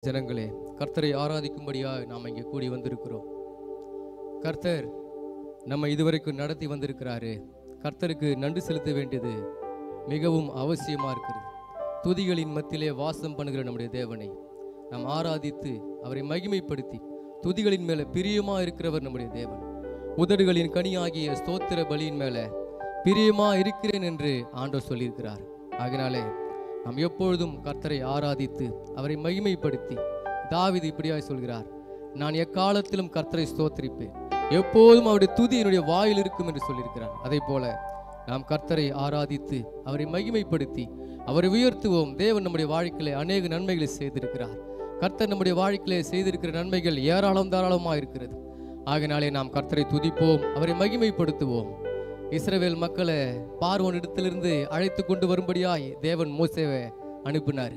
ஜனங்களே, கர்த்தரை ஆராதிக்கும்படியாக நாம் இங்கே கூடி வந்திருக்கிறோம். கர்த்தர் நம்ம இதுவரைக்கும் நடத்தி வந்திருக்கிறாரு. கர்த்தருக்கு நன்றி செலுத்த வேண்டியது மிகவும் அவசியமாக இருக்கிறது. துதிகளின் மத்தியிலே வாசம் பண்ணுகிற நம்முடைய தேவனை நாம் ஆராதித்து அவரை மகிமைப்படுத்தி துதிகளின் மேலே பிரியமாக இருக்கிறவர் நம்முடைய தேவன். உதடுகளின் கனியாகிய ஸ்தோத்திர பலியின் மேலே பிரியமாக இருக்கிறேன் என்று ஆண்டவர் சொல்லியிருக்கிறார். ஆகினாலே நாம் எப்பொழுதும் கர்த்தரை ஆராதித்து அவரை மகிமைப்படுத்தி, தாவீது இப்படியாய் சொல்கிறார், நான் எக்காலத்திலும் கர்த்தரை ஸ்தோத்திரிப்பேன், எப்போதும் அவருடைய துதி என்னுடைய வாயில் இருக்கும் என்று சொல்லியிருக்கிறார். அதே போல நாம் கர்த்தரை ஆராதித்து அவரை மகிமைப்படுத்தி அவரை உயர்த்துவோம். தேவன் நம்முடைய வாழ்க்கையிலே அநேக நன்மைகளை செய்திருக்கிறார். கர்த்தர் நம்முடைய வாழ்க்கையிலே செய்திருக்கிற நன்மைகள் ஏராளம் தாராளமாக இருக்கிறது. ஆகினாலே நாம் கர்த்தரை துதிப்போம், அவரை மகிமைப்படுத்துவோம். இஸ்ரவேல் மக்களை பார்வோன் இடத்திலிருந்து அழைத்து கொண்டு வரும்படியாய் தேவன் மோசேவை அனுப்பினார்.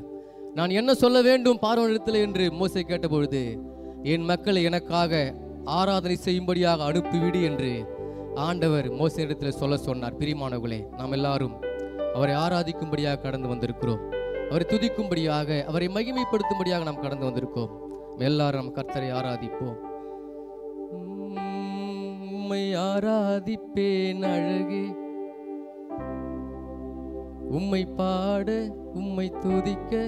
நான் என்ன சொல்ல வேண்டும் பார்வோன் இடத்துல என்று மோசே கேட்டபொழுது, என் மக்களை எனக்காக ஆராதனை செய்யும்படியாக அனுப்பிவிடு என்று ஆண்டவர் மோசே இடத்துல சொல்ல சொன்னார். பிரியமானவர்களே, நாம் எல்லாரும் அவரை ஆராதிக்கும்படியாக கடந்து வந்திருக்கிறோம். அவரை துதிக்கும்படியாக அவரை மகிமைப்படுத்தும்படியாக நாம் கடந்து வந்திருக்கோம். எல்லாரும் நம் கர்த்தரை ஆராதிப்போம். உம்மை ஆராதிப்பேன் அழகே, உம்மை பாட உம்மை துதிக்க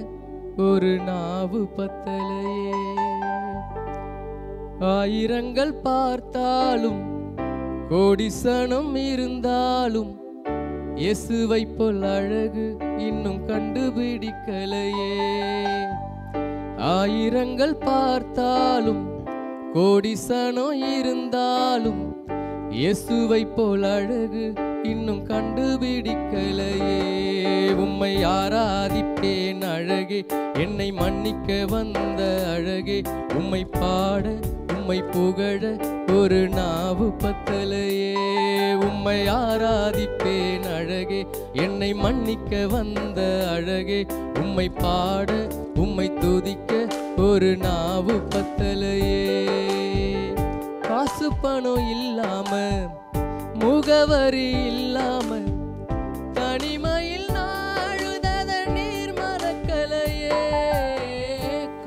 ஒரு நாவு பத்தலையே. ஆயிரங்கள் பார்த்தாலும் கோடி சனம் இருந்தாலும் இயேசுவை போல் அழகு இன்னும் கண்டுபிடிக்கலையே. ஆயிரங்கள் பார்த்தாலும் கோடி சனம் இருந்தாலும் இயேசுவை போல் அழகு இன்னும் கண்டுபிடிக்கலையே. உம்மை ஆராதிப்பேன் அழகே, என்னை மன்னிக்க வந்த அழகே, உம்மை பாட உம்மை புகழ ஒரு நாவு பத்தலையே. உம்மை ஆராதிப்பேன் அழகே, என்னை மன்னிக்க வந்த அழகே, உம்மை பாட உம்மை துதிக்க ஒரு நாவு பத்தலையே. காசு பணம் இல்லாம முகவரி இல்லாம தனிமையில் நாழுதத நீர் மறக்கலையே.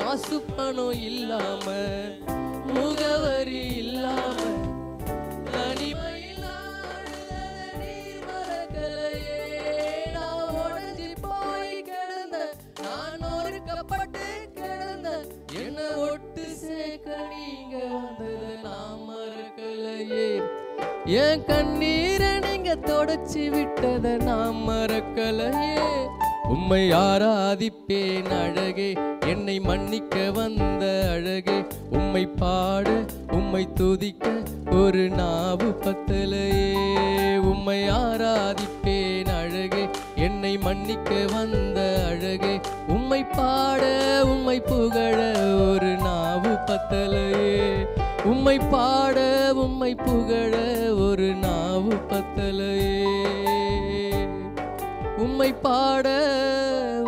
காசு பணம் இல்லாம முகவரி இல்லாம தனிமையில் நாழுதத நீர் மறக்கலையே. நான் உடைஞ்சி போய் கிடந்த, நான் ஒருக்கப்பட்டு கிடந்த, என்ன ஒட்டு சேர்க்க நீங்க வந்தது நான் மறக்கலையே. என் கண்ணீரை நீங்க தொடச்சி விட்டதை நான் மறக்கலையே. உம்மை ஆராதிப்பேன் அழகே, என்னை மன்னிக்க வந்த அழகே, உம்மை பாட உம்மை துதிக்க ஒரு நாவு பத்தலையே. உம்மை ஆராதிப்பேன் அழகே, என்னை மன்னிக்க வந்த அழகே, உம்மை பாட உம்மை புகழ ஒரு நாவு பத்தலையே. உம்மை பாட உம்மை புகழ ஒரு நாவு பத்தலையே. உம்மை பாட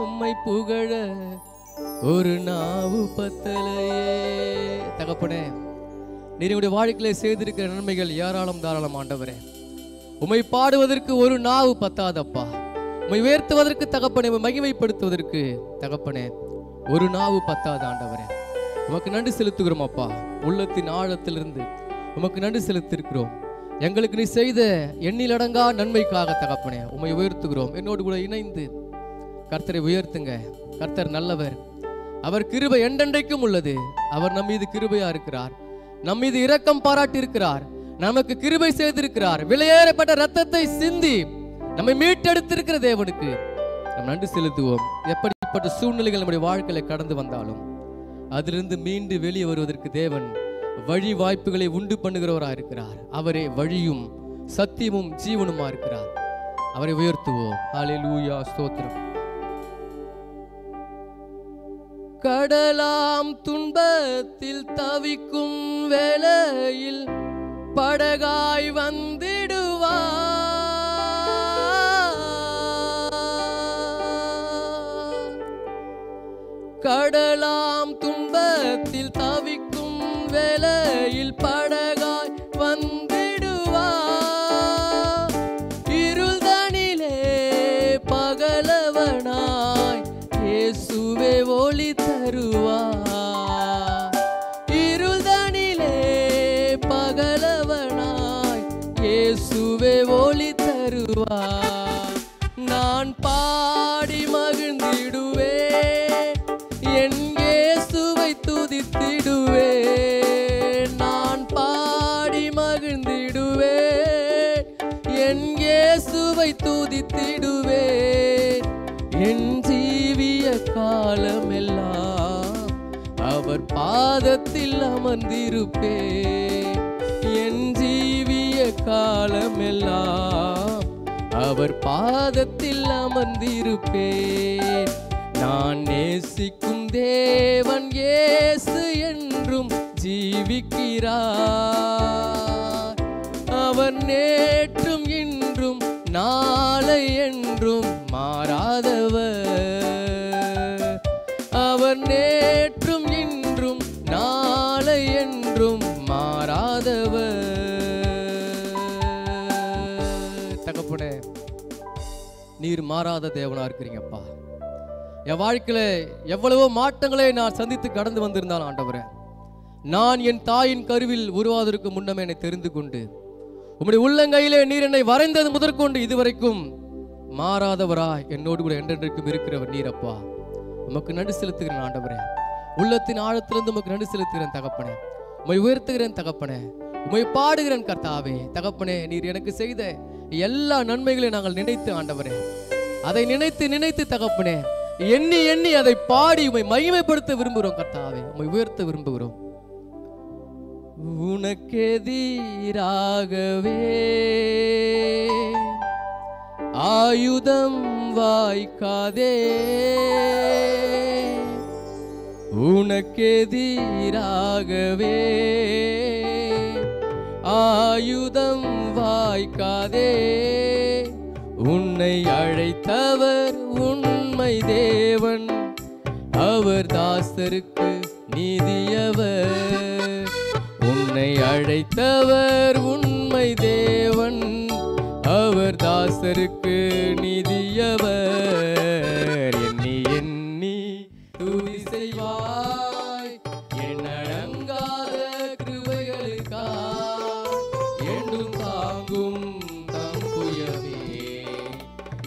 உம்மை புகழ ஒரு நாவு பத்தலையே. தகப்பனே, நீர் உடைய வாழ்க்கையிலே செய்திருக்கிற நன்மைகள் ஏராளம் தாராளம் ஆண்டவரே. உம்மை பாடுவதற்கு ஒரு நாவு பத்தாதப்பா. உம்மை உயர்த்துவதற்கு தகப்பனே, மகிமைப்படுத்துவதற்கு தகப்பனே ஒரு நாவு பத்தாத ஆண்டவரே. உமக்கு நன்றி செலுத்துகிறோம் அப்பா. உள்ளத்தின் ஆழத்திலிருந்து உமக்கு நன்றி செலுத்திருக்கிறோம். எங்களுக்கு நீ செய்த எண்ணிலடங்கா நன்மைக்காக தகப்பனே உம்மை உயர்த்துகிறோம். என்னோடு கூட இணைந்து கர்த்தரை உயர்த்துங்க. கர்த்தர் நல்லவர், அவர் கிருபை என்றென்றைக்கும் உள்ளது. அவர் நம் மீது கிருபையா இருக்கிறார், நம் மீது இரக்கம் பாராட்டி இருக்கிறார், நமக்கு கிருபை செய்திருக்கிறார். விலையேறப்பட்ட ரத்தத்தை சிந்தி நம்மை மீட்டெடுத்திருக்கிற தேவனுக்கு நாம் நன்றி செலுத்துவோம். எப்படிப்பட்ட சூழ்நிலைகள் நம்முடைய வாழ்க்கையில கடந்து வந்தாலும் அதிலிருந்து மீண்டு வெளியே வருவதற்கு தேவன் வழி வாய்ப்புகளை உண்டு பண்ணுகிறவராக இருக்கிறார். அவரே வழியும் சத்தியமும் ஜீவனுமா இருக்கிறார். அவரை உயர்த்துவோம். ஹல்லேலூயா, ஸ்தோத்திரம். கடலாம் துன்பத்தில் தவிக்கும் வேளையில் படகாய் வந்திடுவார். கடலாம் துன்பத்தில் தவிக்கும் வேளையில் படகாய் வந்திடுவார். இருள்தனிலே பகலவனாய் இயேசுவே ஒளி தருவார். நான் பாடி மகிழ்ந்திடுவேன், என் இயேசுவை துதித்திடுவேன். நான் பாடி மகிழ்ந்திடுவேன், என் இயேசுவை துதித்திடுவேன். என் ஜீவிய காலமெல்லாம் அவர் பாதத்தில் அமர்ந்திருப்பேன். என் ஜீவிய காலமெல்லாம் அவர் பாதத்தில் அமர்ந்திருப்பேன். நான் நேசிக்கும் தேவன் இயேசு என்றும் ஜீவிக்கிறார். அவர் நேற்றும் இன்றும் நாளை என்றும் மாறாதவர். அவர் நேற்றும் இன்றும் நாளை என்றும் மாறாதவர். தகப்பனே, நீர் மாறாத தேவனா இருக்கிறீங்கப்பா. என் வாழ்க்கையில எவ்வளவோ மாற்றங்களை நான் சந்தித்து கடந்து வந்திருந்தால் ஆண்டவரே, நான் என் தாயின் கருவில் உருவாவதற்கு முன்னமே என்னை தெரிந்து கொண்டு உம்முடைய உள்ளங்கையிலே நீர் என்னை வரைந்தது முதற்கொண்டு இதுவரைக்கும் மாறாதவராய் என்னோடு கூட என்றென்றைக்கும் இருக்கிறவர் நீரப்பா. உமக்கு நன்றி செலுத்துகிறேன் ஆண்டவரே. உள்ளத்தின் ஆழத்திலிருந்து உமக்கு நன்றி செலுத்துகிறேன் தகப்பனே. உம்மை உயர்த்துகிறேன் தகப்பனே. உம்மை பாடுகிறேன் கர்த்தாவே. தகப்பனே, நீர் எனக்கு செய்த எல்லா நன்மைகளையும் நாங்கள் நினைத்து ஆண்டவரே, அதை நினைத்து நினைத்து தகப்பனே எண்ணி எண்ணி அதை பாடி உம்மை மகிமைப்படுத்த விரும்புகிறோம் கர்த்தாவே. உம்மை உயர்த்த விரும்புகிறோம். உனக்கெதிராகவே ஆயுதம் வாய்க்காதே, உனக்கெதிராகவே ஆயுதம் வாய்க்காதே. உன்னை அழைத்தவர் உண்மை தேவன், அவர் தாசருக்கு நீதியவர். உன்னை அழைத்தவர் உண்மை தேவன், அவர் தாசருக்கு நீதியவர். எண்ணி எண்ணி துதி செய்வாய் எண்ணடங்காத கிருபைகளுக்காய், என்றும் தாங்கும் தம் புயமே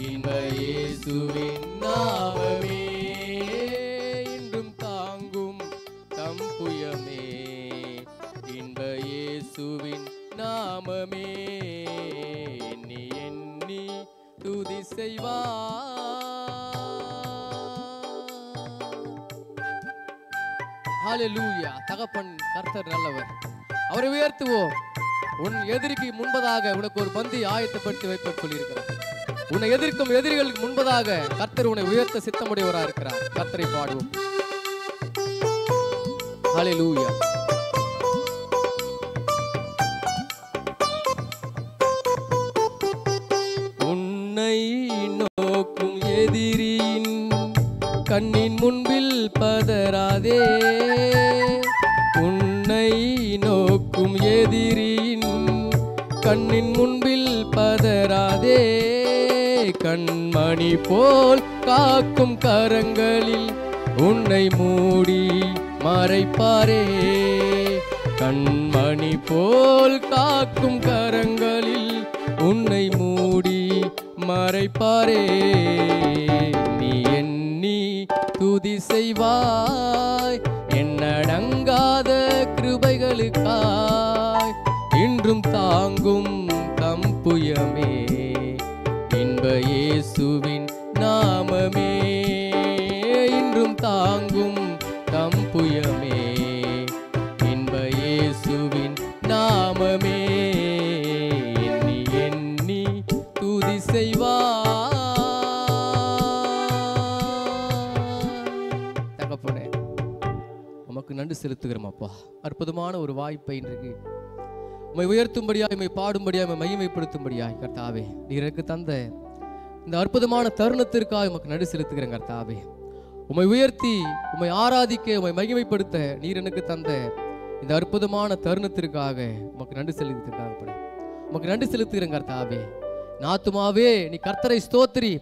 இன்ப இயேசுவின் நாமமே. என்றும் தாங்கும் தம் புயமே இன்ப இயேசுவின் நாமமே. எண்ணி எண்ணி துதி செய்வார். ஹல்லேலூயா. தகப்பன் கர்த்தர் நல்லவர், அவரை உயர்த்துவோம். உன் எதிரிக்கு முன்பதாக உனக்கு ஒரு பந்தி ஆயத்தப்படுத்தி வைப்ப சொல்லியிருக்கிறார். உன்னை எதிர்க்கும் எதிரிகளுக்கு முன்பதாக கர்த்தர் உன்னை உயர்த்த சித்தமுடையவராக இருக்கிறார். கர்த்தரை பாடுவோம். ஹல்லேலூயா. உன்னை நோக்கும் எதிரியின் கண்ணின் முன்பில் பதறாதே, உன்னை நோக்கும் எதிரியின் கண்ணின் முன்பில் பதறாதே. கண்மணி போல் காக்கும் கரங்களில் உன்னை மூடி மறைப்பாரே. கண்மணி போல் காக்கும் கரங்களில் உன்னை மூடி மறைப்பாரே. நீ எண்ணி துதி செய்வாய் எண்ணடங்காத கிருபைகளுக்காய், இன்றும் தாங்கும் தம் புயமே இன்ப இயேசுவின் நாமமே. இன்றும் தாங்கும் தம் புயமே இன்ப இயேசுவின் நாமமே. எண்ணி எண்ணி துதி செய்வார். தகப்பனே, உமக்கு நன்றி செலுத்துகிறோம் அப்பா. அற்புதமான ஒரு வாய்ப்பை இன்றைக்கு உம்மை உயர்த்தும்படியாய், உம்மை பாடும்படியாய், உம்மை மகிமைப்படுத்தும்படியாய் கர்த்தாவே நீர் எனக்கு தந்த இந்த அற்புதமான தருணத்திற்காக உமக்கு நன்றி செலுத்துகிறேன் கர்த்தாவே. உம்மை உயர்த்தி உம்மை ஆராதிக்க, உம்மை மகிமைப்படுத்த நீர் எனக்கு தந்த இந்த அற்புதமான தருணத்திற்காக உமக்கு நன்றி செலுத்திருக்காங்க. உமக்கு நன்றி செலுத்துகிறேன் கர்த்தாவே. நாத்துமாவே நீ கர்த்தரை ஸ்தோத்திரி,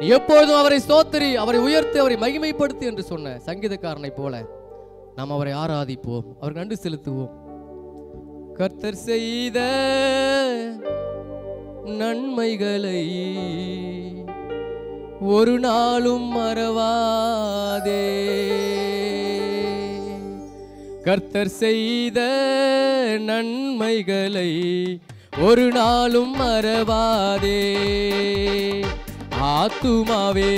நீ எப்பொழுதும் அவரை ஸ்தோத்திரி, அவரை உயர்த்தி, அவரை மகிமைப்படுத்து என்று சொன்ன சங்கீதக்காரனை போல நாம் அவரை ஆராதிப்போம், அவருக்கு நன்றி செலுத்துவோம். கர்த்தர் செய்த நன்மைகளை ஒரு நாளும் மறவாதே. கர்த்தர் செய்த நன்மைகளை ஒரு நாளும் மறவாதே. ஆத்துமாவே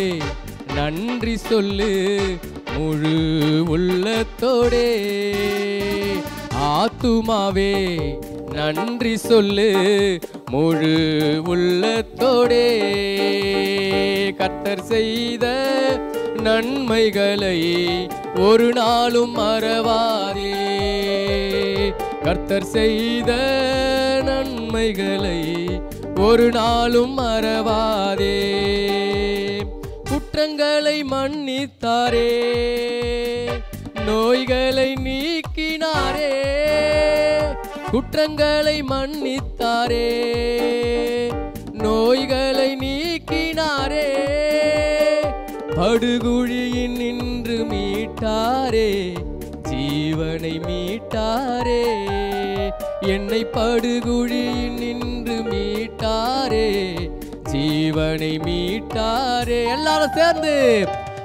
நன்றி சொல்லு முழு உள்ளத்தோடே. ஆத்துமாவே நன்றி சொல்லு முழு உள்ளத்தோடே. கர்த்தர் செய்த நன்மைகளை ஒரு நாளும் மறவாதே. கர்த்தர் செய்த நன்மைகளை ஒரு நாளும் மறவாதே. குற்றங்களை மன்னித்தாரே, நோய்களை நீக்கினாரே. குற்றங்களை மன்னித்தாரே, நோய்களை நீக்கினாரே. படுகுழியின் நின்று மீட்டாரே, ஜீவனை மீட்டாரே. என்னை படுகுழியின் நின்று மீட்டாரே, ஜீவனை மீட்டாரே. எல்லாரும் சேர்ந்து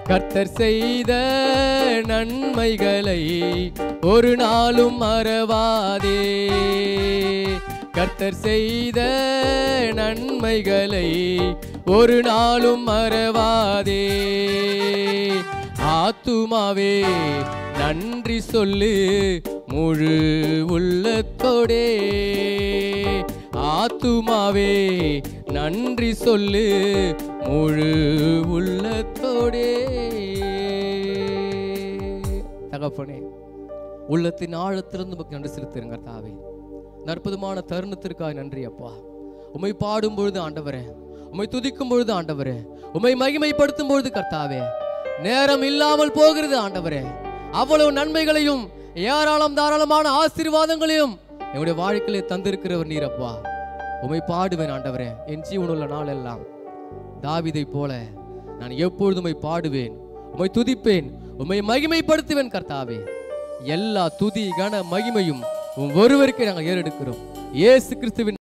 கர்த்தர் செய்த நன்மைகளை ஒரு நாளும் மறவாதே. கர்த்தர் செய்த நன்மைகளை ஒரு நாளும் மறவாதே. ஆத்துமாவே நன்றி சொல்லு முழு உள்ளத்தோடே. ஆத்துமாவே நன்றி சொல்லு முழு உள்ளத்தோடே. தகப்பனே, உள்ளத்தின் ஆழத்திலிருந்து நமக்கு நன்றி செலுத்துங்க கர்த்தாவே. அற்புதமான தருணத்திற்காக நன்றி அப்பா. உம்மை பாடும் பொழுது ஆண்டவரே, உம்மை துதிக்கும் பொழுது ஆண்டவரே, உம்மை மகிமைப்படுத்தும் பொழுது கர்த்தாவே, நேரம் இல்லாமல் போகிறது ஆண்டவரே. அவ்வளவு நன்மைகளையும் ஏராளம் தாராளமான ஆசீர்வாதங்களையும் என்னுடைய வாழ்க்கையிலே தந்திருக்கிறவர் நீரப்பா. உம்மை பாடுவேன் ஆண்டவரே. என் ஜீவனுள்ள நாள் எல்லாம் தாவீதை போல நான் எப்பொழுதும் உம்மை பாடுவேன், உம்மை துதிப்பேன், உம்மை மகிமைப்படுத்துவேன் கர்த்தாவே. எல்லா துதி கன மகிமையும் ஒருவருக்கு நாங்கள் ஏறெடுக்கிறோம். இயேசு கிறிஸ்துவின்